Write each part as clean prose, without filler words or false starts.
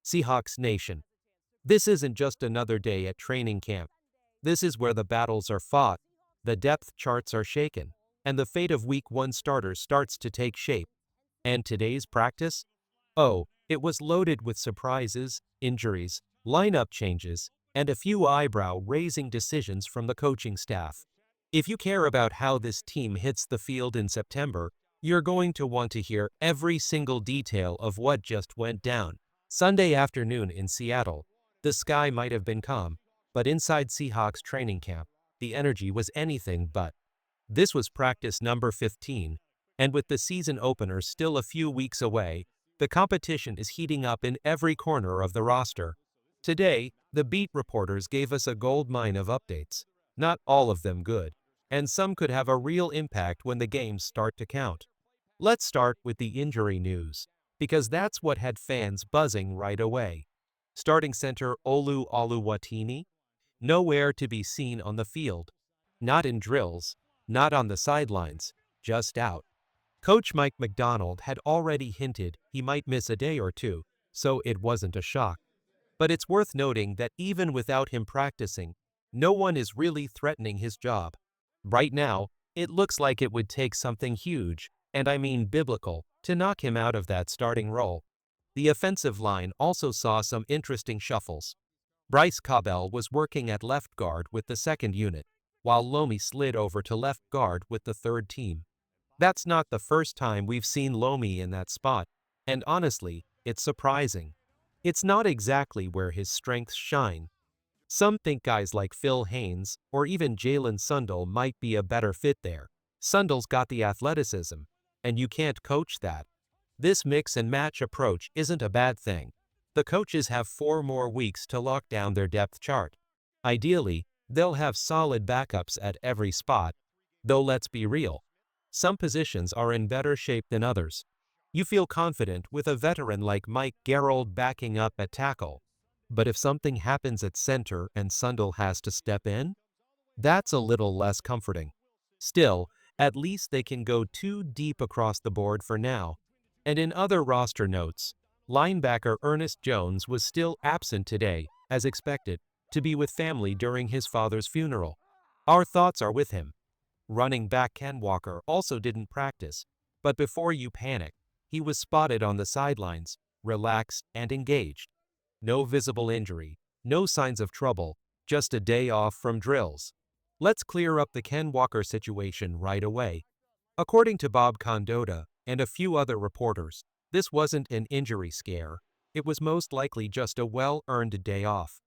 Seahawks Nation. This isn't just another day at training camp. This is where the battles are fought, the depth charts are shaken, and the fate of Week 1 starters starts to take shape. And today's practice? Oh, it was loaded with surprises, injuries, lineup changes, and a few eyebrow-raising decisions from the coaching staff. If you care about how this team hits the field in September, you're going to want to hear every single detail of what just went down. Sunday afternoon in Seattle, the sky might have been calm, but inside Seahawks training camp, the energy was anything but. This was practice number 15, and with the season opener still a few weeks away, the competition is heating up in every corner of the roster. Today, the beat reporters gave us a goldmine of updates, not all of them good, and some could have a real impact when the games start to count. Let's start with the injury news, because that's what had fans buzzing right away. Starting center Olu Oluwatini? Nowhere to be seen on the field. Not in drills, not on the sidelines, just out. Coach Mike McDonald had already hinted he might miss a day or two, so it wasn't a shock. But it's worth noting that even without him practicing, no one is really threatening his job. Right now, it looks like it would take something huge, and I mean biblical, to knock him out of that starting role. The offensive line also saw some interesting shuffles. Bryce Cobell was working at left guard with the second unit, while Lomi slid over to left guard with the third team. That's not the first time we've seen Lomi in that spot, and honestly, it's surprising. It's not exactly where his strengths shine. Some think guys like Phil Haynes or even Jalen Sundle might be a better fit there. Sundle's got the athleticism, and you can't coach that. This mix and match approach isn't a bad thing. The coaches have 4 more weeks to lock down their depth chart. Ideally, they'll have solid backups at every spot, though let's be real. Some positions are in better shape than others. You feel confident with a veteran like Mike Garrold backing up at tackle. But if something happens at center and Sundle has to step in, that's a little less comforting. Still, at least they can go 2 deep across the board for now. And in other roster notes, linebacker Ernest Jones was still absent today, as expected, to be with family during his father's funeral. Our thoughts are with him. Running back Ken Walker also didn't practice, but before you panic, he was spotted on the sidelines, relaxed and engaged. No visible injury, no signs of trouble, just a day off from drills. Let's clear up the Ken Walker situation right away. According to Bob Condotta and a few other reporters, this wasn't an injury scare. It was most likely just a well-earned day off.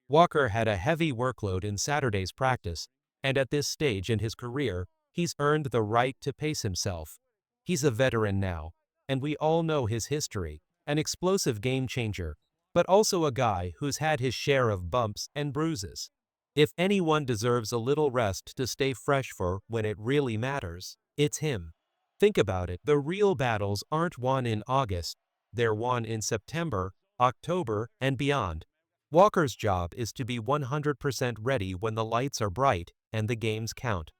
Walker had a heavy workload in Saturday's practice, and at this stage in his career, he's earned the right to pace himself. He's a veteran now, and we all know his history, an explosive game changer, but also a guy who's had his share of bumps and bruises. If anyone deserves a little rest to stay fresh for when it really matters, it's him. Think about it, the real battles aren't won in August, they're won in September, October, and beyond. Walker's job is to be 100% ready when the lights are bright and the games count.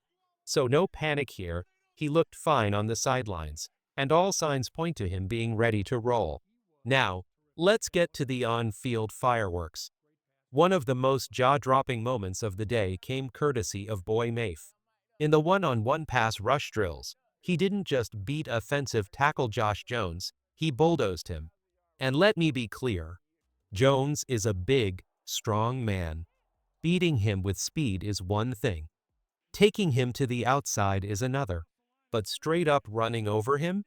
So no panic here, he looked fine on the sidelines, and all signs point to him being ready to roll. Now, let's get to the on-field fireworks. One of the most jaw-dropping moments of the day came courtesy of Boy Mafe. In the one-on-one pass rush drills, he didn't just beat offensive tackle Josh Jones, he bulldozed him. And let me be clear, Jones is a big, strong man. Beating him with speed is one thing. Taking him to the outside is another. But straight up running over him?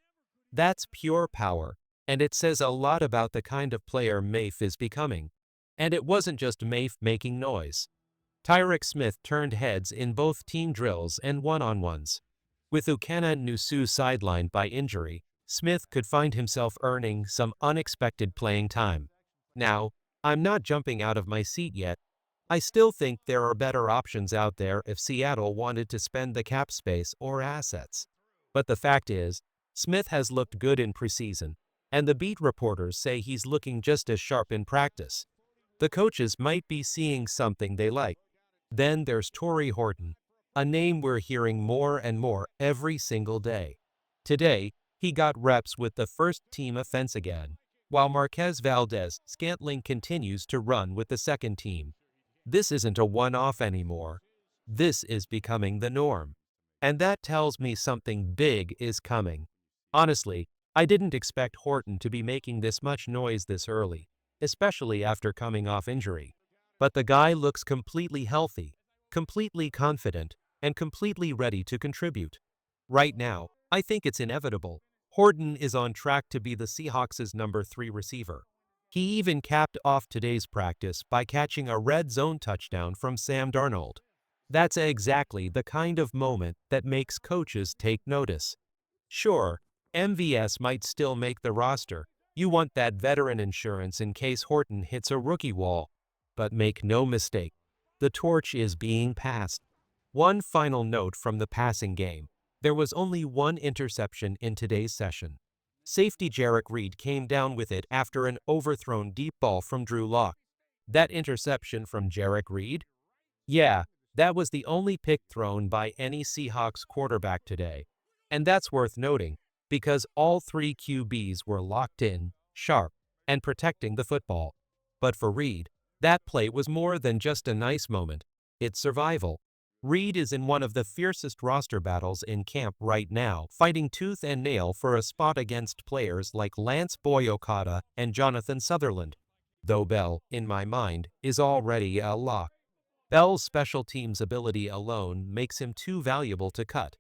That's pure power, and it says a lot about the kind of player Mafe is becoming. And it wasn't just Mafe making noise. Tyreek Smith turned heads in both team drills and one-on-ones. With Ukana Nusu sidelined by injury, Smith could find himself earning some unexpected playing time. Now, I'm not jumping out of my seat yet. I still think there are better options out there if Seattle wanted to spend the cap space or assets. But the fact is, Smith has looked good in preseason, and the beat reporters say he's looking just as sharp in practice. The coaches might be seeing something they like. Then there's Torrey Horton, a name we're hearing more and more every single day. Today, he got reps with the first team offense again. while Marquez Valdez-Scantling continues to run with the second team. This isn't a one-off anymore. This is becoming the norm. And that tells me something big is coming. Honestly, I didn't expect Horton to be making this much noise this early, especially after coming off injury. But the guy looks completely healthy, completely confident, and completely ready to contribute. Right now, I think it's inevitable. Horton is on track to be the Seahawks' number 3 receiver. He even capped off today's practice by catching a red zone touchdown from Sam Darnold. That's exactly the kind of moment that makes coaches take notice. Sure, MVS might still make the roster. You want that veteran insurance in case Horton hits a rookie wall. But make no mistake, the torch is being passed. One final note from the passing game. There was only one interception in today's session. Safety Jarek Reed came down with it after an overthrown deep ball from Drew Lock. That interception from Jarek Reed? Yeah, that was the only pick thrown by any Seahawks quarterback today. And that's worth noting, because all three QBs were locked in, sharp, and protecting the football. But for Reed, that play was more than just a nice moment. It's survival. Reed is in one of the fiercest roster battles in camp right now, fighting tooth and nail for a spot against players like Lance Boyokata and Jonathan Sutherland. Though Bell, in my mind, is already a lock. Bell's special teams ability alone makes him too valuable to cut.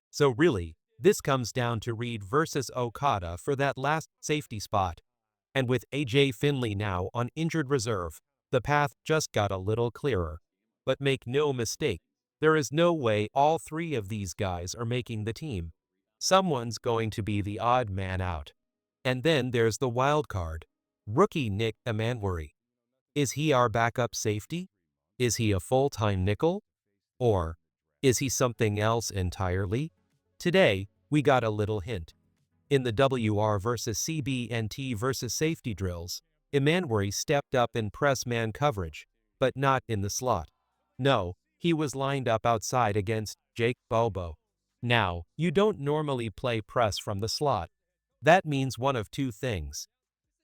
So really, this comes down to Reed versus Okada for that last safety spot. And with AJ Finley now on injured reserve, the path just got a little clearer. But make no mistake, there is no way all three of these guys are making the team. Someone's going to be the odd man out. And then there's the wild card. Rookie Nick Emmanwori. Is he our backup safety? Is he a full-time nickel? Or is he something else entirely? Today, we got a little hint. In the WR versus CB&T versus safety drills, Emmanwori stepped up in press man coverage, but not in the slot. No, he was lined up outside against Jake Bobo. Now, you don't normally play press from the slot. That means one of two things.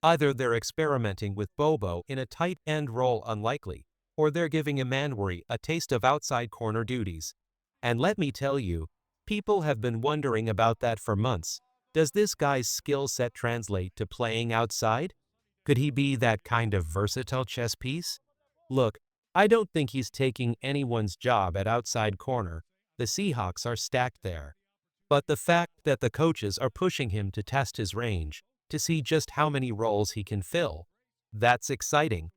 Either they're experimenting with Bobo in a tight end role unlikely, or they're giving Emmanwori a taste of outside corner duties. And let me tell you, people have been wondering about that for months. Does this guy's skill set translate to playing outside? Could he be that kind of versatile chess piece? Look, I don't think he's taking anyone's job at outside corner. The Seahawks are stacked there. But the fact that the coaches are pushing him to test his range, to see just how many roles he can fill, that's exciting.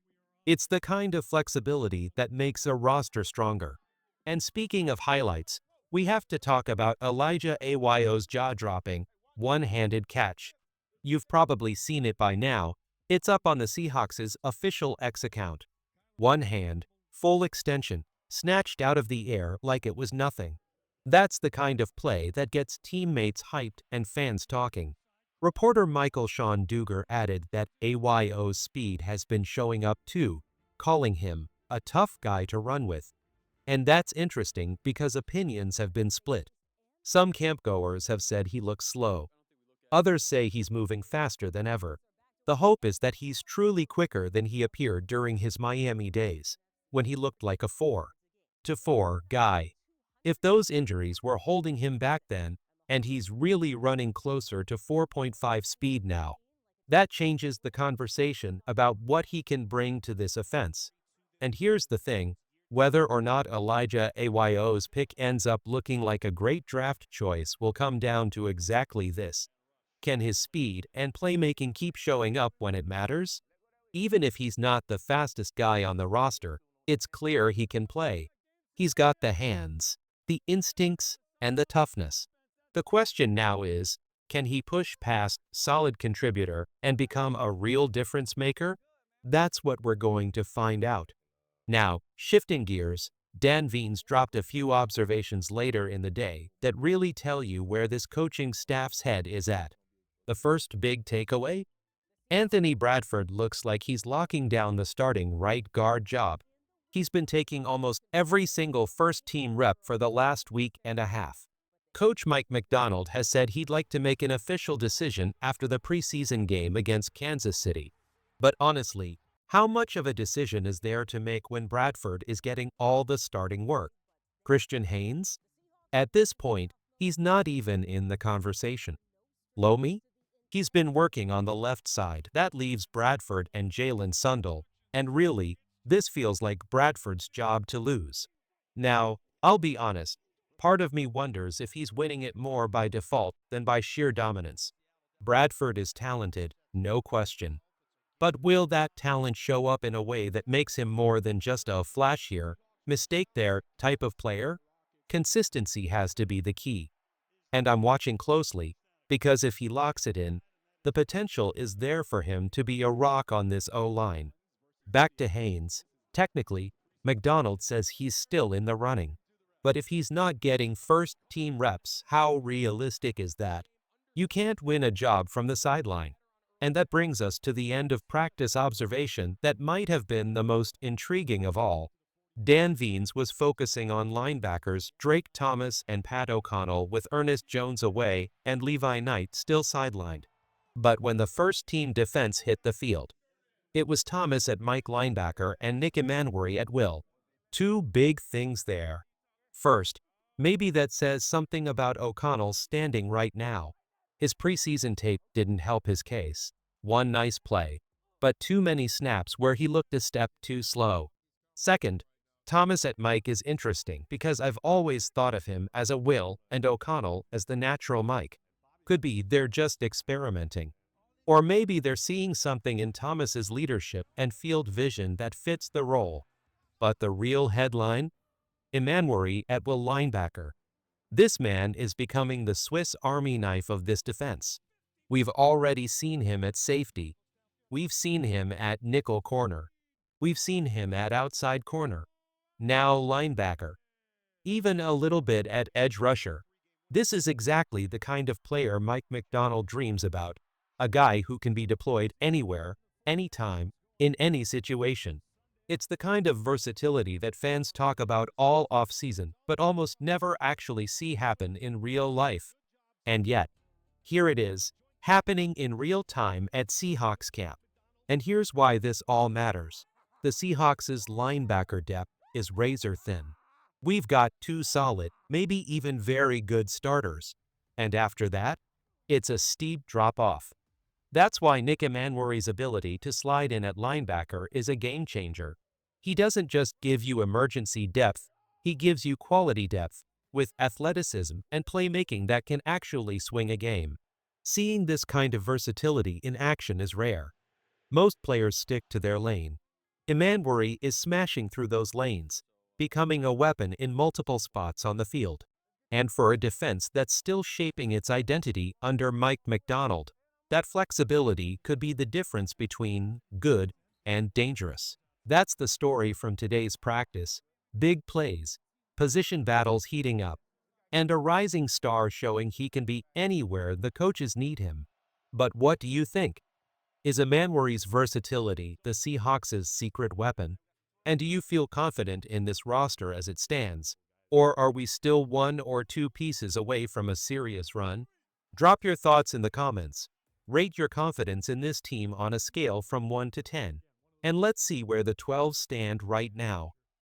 It's the kind of flexibility that makes a roster stronger. And speaking of highlights, we have to talk about Elijah Ayo's jaw-dropping, one-handed catch. You've probably seen it by now. It's up on the Seahawks' official X account. One hand, full extension, snatched out of the air like it was nothing. That's the kind of play that gets teammates hyped and fans talking. Reporter Michael Sean Dugar added that Ayo's speed has been showing up too, calling him a tough guy to run with. And that's interesting because opinions have been split. Some campgoers have said he looks slow. Others say he's moving faster than ever. The hope is that he's truly quicker than he appeared during his Miami days, when he looked like a 4-4 guy. If those injuries were holding him back then, and he's really running closer to 4.5 speed now, that changes the conversation about what he can bring to this offense. And here's the thing, whether or not Elijah Ayo's pick ends up looking like a great draft choice will come down to exactly this. Can his speed and playmaking keep showing up when it matters? Even if he's not the fastest guy on the roster, it's clear he can play. He's got the hands, the instincts, and the toughness. The question now is, can he push past solid contributor and become a real difference maker? That's what we're going to find out. Now, shifting gears, Dan Veens dropped a few observations later in the day that really tell you where this coaching staff's head is at. The first big takeaway? Anthony Bradford looks like he's locking down the starting right guard job. He's been taking almost every single first-team rep for the last week and a half. Coach Mike McDonald has said he'd like to make an official decision after the preseason game against Kansas City. But honestly, how much of a decision is there to make when Bradford is getting all the starting work? Christian Haynes? At this point, he's not even in the conversation. Lomi? He's been working on the left side. That leaves Bradford and Jalen Sundell, and really, this feels like Bradford's job to lose. Now, I'll be honest, part of me wonders if he's winning it more by default than by sheer dominance. Bradford is talented, no question. But will that talent show up in a way that makes him more than just a flash here, mistake there type of player? Consistency has to be the key. And I'm watching closely, because if he locks it in, the potential is there for him to be a rock on this O-line. Back to Haynes. Technically, McDonald says he's still in the running. But if he's not getting first-team reps, how realistic is that? You can't win a job from the sideline. And that brings us to the end of practice observation that might have been the most intriguing of all. Dan Veens was focusing on linebackers Drake Thomas and Pat O'Connell with Ernest Jones away and Levi Knight still sidelined. But when the first-team defense hit the field, it was Thomas at Mike linebacker and Nick Emmanwori at will. Two big things there. First, maybe that says something about O'Connell standing right now. His preseason tape didn't help his case. One nice play, but too many snaps where he looked a step too slow. Second, Thomas at Mike is interesting because I've always thought of him as a Will and O'Connell as the natural Mike. Could be they're just experimenting. Or maybe they're seeing something in Thomas's leadership and field vision that fits the role. But the real headline? Emmanwori at will linebacker. This man is becoming the Swiss Army knife of this defense. We've already seen him at safety. We've seen him at nickel corner. We've seen him at outside corner. Now linebacker. Even a little bit at edge rusher. This is exactly the kind of player Mike McDonald dreams about. A guy who can be deployed anywhere, anytime, in any situation. It's the kind of versatility that fans talk about all off-season but almost never actually see happen in real life. And yet, here it is, happening in real time at Seahawks camp. And here's why this all matters. The Seahawks' linebacker depth is razor thin. We've got two solid, maybe even very good starters. And after that, it's a steep drop-off. That's why Nick Emmanwori's ability to slide in at linebacker is a game-changer. He doesn't just give you emergency depth, he gives you quality depth, with athleticism and playmaking that can actually swing a game. Seeing this kind of versatility in action is rare. Most players stick to their lane. Emmanwori is smashing through those lanes, becoming a weapon in multiple spots on the field. And for a defense that's still shaping its identity under Mike McDonald, that flexibility could be the difference between good and dangerous. That's the story from today's practice. Big plays, position battles heating up, and a rising star showing he can be anywhere the coaches need him. But what do you think? Is Emmanwori's versatility the Seahawks' secret weapon? And do you feel confident in this roster as it stands? Or are we still one or two pieces away from a serious run? Drop your thoughts in the comments. Rate your confidence in this team on a scale from 1 to 10. And let's see where the 12 stand right now.